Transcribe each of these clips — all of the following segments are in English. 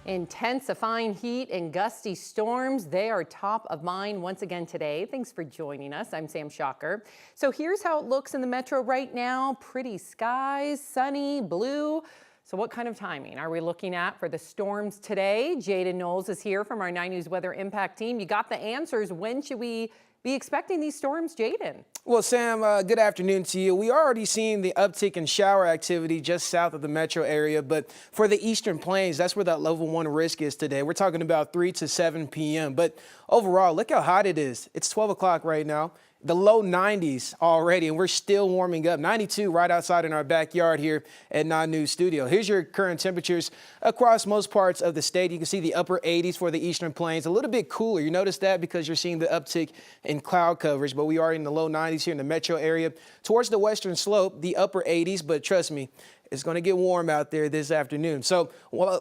Intensifying heat and gusty storms, they are top of mind once again today. Thanks for joining us. I'm Sam Shocker. So here's how it looks in the metro right now. Pretty skies, sunny, blue. So what kind of timing are we looking at for the storms today? Jaden Knowles is here from our 9 News Weather Impact team. You got the answers. When should we be expecting these storms, Jaden? Well, Sam, good afternoon to you. We are already seeing the uptick in shower activity just south of the metro area, but for the eastern plains, that's where that level 1 risk is today. We're talking about 3 to 7 p.m. But overall, look how hot it is. It's 12 o'clock right now. The low 90s already, and we're still warming up. 92 right outside in our backyard here at 9 News Studio. Here's your current temperatures across most parts of the state. You can see the upper 80s for the eastern plains, a little bit cooler. You notice that because you're seeing the uptick in cloud coverage, but we are in the low 90s here in the metro area. Towards the western slope, the upper 80s, but trust me, it's going to get warm out there this afternoon. So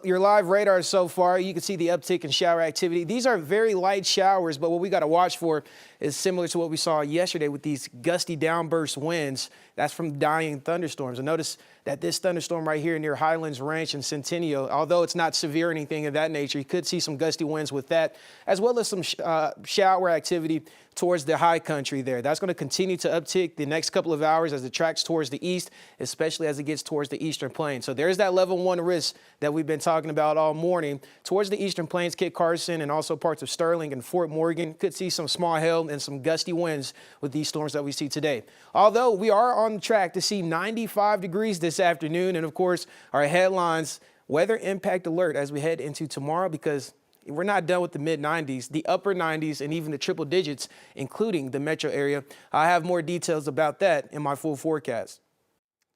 your live radar so far, you can see the uptick in shower activity. These are very light showers, but what we got to watch for is similar to what we saw yesterday with these gusty downburst winds. That's from dying thunderstorms. And notice that this thunderstorm right here near Highlands Ranch and Centennial, although it's not severe or anything of that nature, you could see some gusty winds with that, as well as some shower activity towards the high country there. That's going to continue to uptick the next couple of hours as it tracks towards the east, especially as it gets towards the eastern plains. So there's that level 1 risk that we've been talking about all morning. Towards the eastern plains, Kit Carson and also parts of Sterling and Fort Morgan could see some small hail and some gusty winds with these storms that we see today. Although we are on track to see 95 degrees this afternoon, and of course our headlines, weather impact alert as we head into tomorrow, because we're not done with the mid-90s, the upper 90s, and even the triple digits, including the metro area. I have more details about that in my full forecast.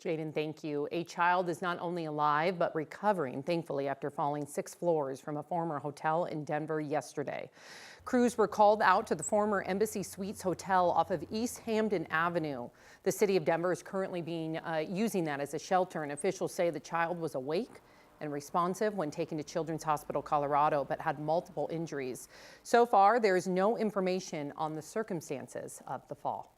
Jaden, thank you. A child is not only alive, but recovering, thankfully, after falling 6 floors from a former hotel in Denver yesterday. Crews were called out to the former Embassy Suites Hotel off of East Hampton Avenue. The city of Denver is currently using that as a shelter, and officials say the child was awake and responsive when taken to Children's Hospital Colorado, but had multiple injuries. So far, there is no information on the circumstances of the fall.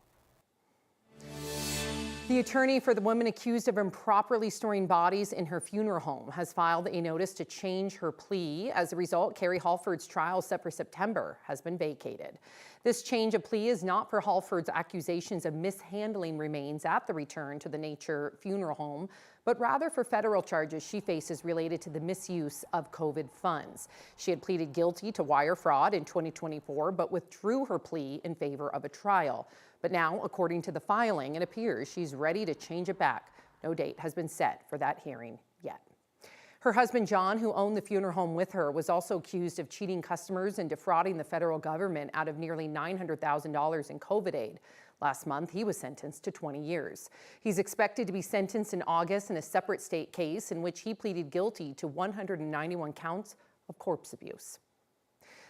The attorney for the woman accused of improperly storing bodies in her funeral home has filed a notice to change her plea. As a result, Carrie Halford's trial set for September has been vacated. This change of plea is not for Halford's accusations of mishandling remains at the Return to the Nature funeral home, but rather for federal charges she faces related to the misuse of COVID funds. She had pleaded guilty to wire fraud in 2024, but withdrew her plea in favor of a trial. But now, according to the filing, it appears she's ready to change it back. No date has been set for that hearing yet. Her husband, John, who owned the funeral home with her, was also accused of cheating customers and defrauding the federal government out of nearly $900,000 in COVID aid. Last month, he was sentenced to 20 years. He's expected to be sentenced in August in a separate state case in which he pleaded guilty to 191 counts of corpse abuse.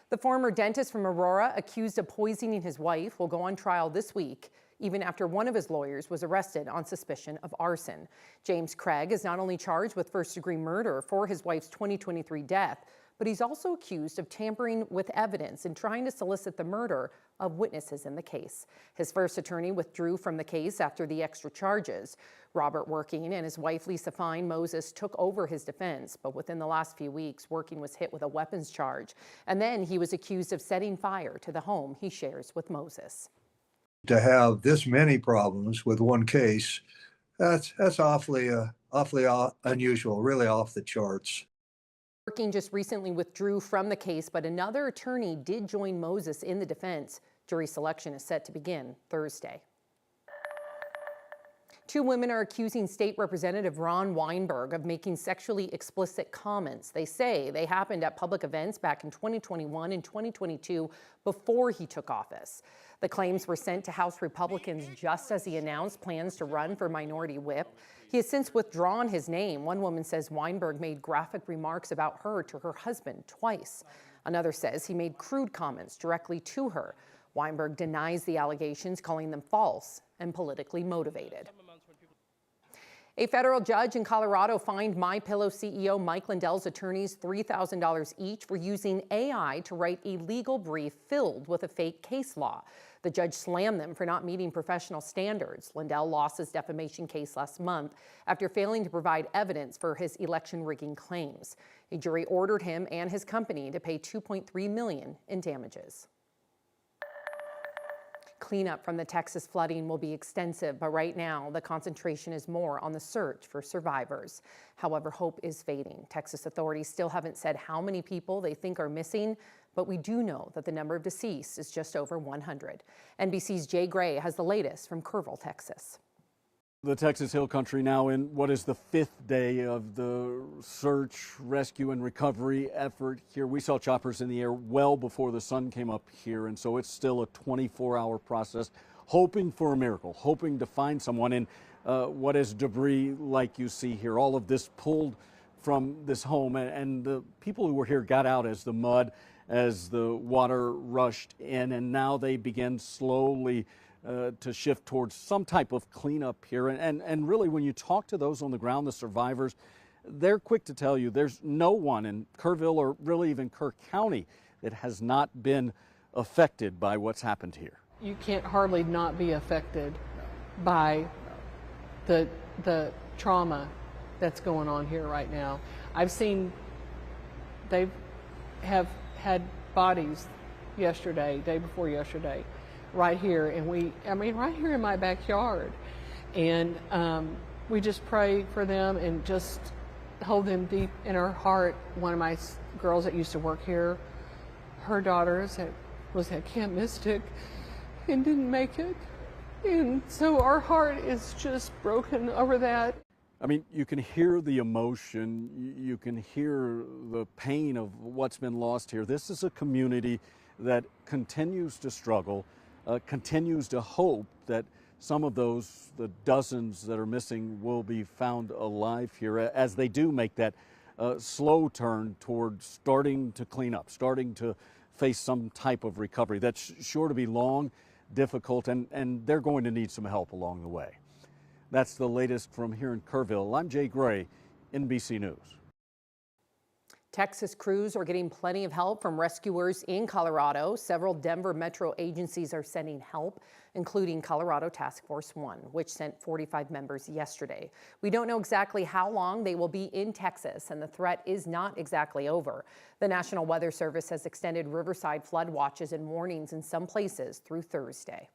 The former dentist from Aurora, accused of poisoning his wife, will go on trial this week, even after one of his lawyers was arrested on suspicion of arson. James Craig is not only charged with first-degree murder for his wife's 2023 death, but he's also accused of tampering with evidence and trying to solicit the murder of witnesses in the case. His first attorney withdrew from the case after the extra charges. Robert Working and his wife, Lisa Fine Moses, took over his defense, but within the last few weeks, Working was hit with a weapons charge, and then he was accused of setting fire to the home he shares with Moses. To have this many problems with one case, that's awfully unusual, really off the charts. Working just recently withdrew from the case, but another attorney did join Moses in the defense. Jury selection is set to begin Thursday. 2 women are accusing State Representative Ron Weinberg of making sexually explicit comments. They say they happened at public events back in 2021 and 2022 before he took office. The claims were sent to House Republicans just as he announced plans to run for minority whip. He has since withdrawn his name. One woman says Weinberg made graphic remarks about her to her husband twice. Another says he made crude comments directly to her. Weinberg denies the allegations, calling them false and politically motivated. A federal judge in Colorado fined MyPillow CEO Mike Lindell's attorneys $3,000 each for using AI to write a legal brief filled with a fake case law. The judge slammed them for not meeting professional standards. Lindell lost his defamation case last month after failing to provide evidence for his election rigging claims. A jury ordered him and his company to pay $2.3 million in damages. Cleanup from the Texas flooding will be extensive, but right now the concentration is more on the search for survivors. However, hope is fading. Texas authorities still haven't said how many people they think are missing, but we do know that the number of deceased is just over 100. NBC's Jay Gray has the latest from Kerrville, Texas. The Texas Hill Country now in what is the 5th day of the search, rescue, and recovery effort here. We saw choppers in the air well before the sun came up here, and so it's still a 24-hour process, hoping for a miracle, hoping to find someone in what is debris like you see here. All of this pulled from this home, and the people who were here got out as the mud, as the water rushed in, and now they begin slowly to shift towards some type of cleanup here. And really, when you talk to those on the ground, the survivors, they're quick to tell you there's no one in Kerrville or really even Kerr County that has not been affected by what's happened here. You can't hardly not be affected by the trauma that's going on here right now. I've seen they have had bodies yesterday, day before yesterday, right here, and right here in my backyard. And we just pray for them and just hold them deep in our heart. One of my girls that used to work here, her daughter was at Camp Mystic and didn't make it. And so our heart is just broken over that. I mean, you can hear the emotion, you can hear the pain of what's been lost here. This is a community that continues to struggle, continues to hope that some of those, the dozens that are missing, will be found alive here as they do make that slow turn toward starting to clean up, starting to face some type of recovery. That's sure to be long, difficult, and they're going to need some help along the way. That's the latest from here in Kerrville. I'm Jay Gray, NBC News. Texas crews are getting plenty of help from rescuers in Colorado. Several Denver metro agencies are sending help, including Colorado Task Force 1, which sent 45 members yesterday. We don't know exactly how long they will be in Texas, and the threat is not exactly over. The National Weather Service has extended Riverside flood watches and warnings in some places through Thursday.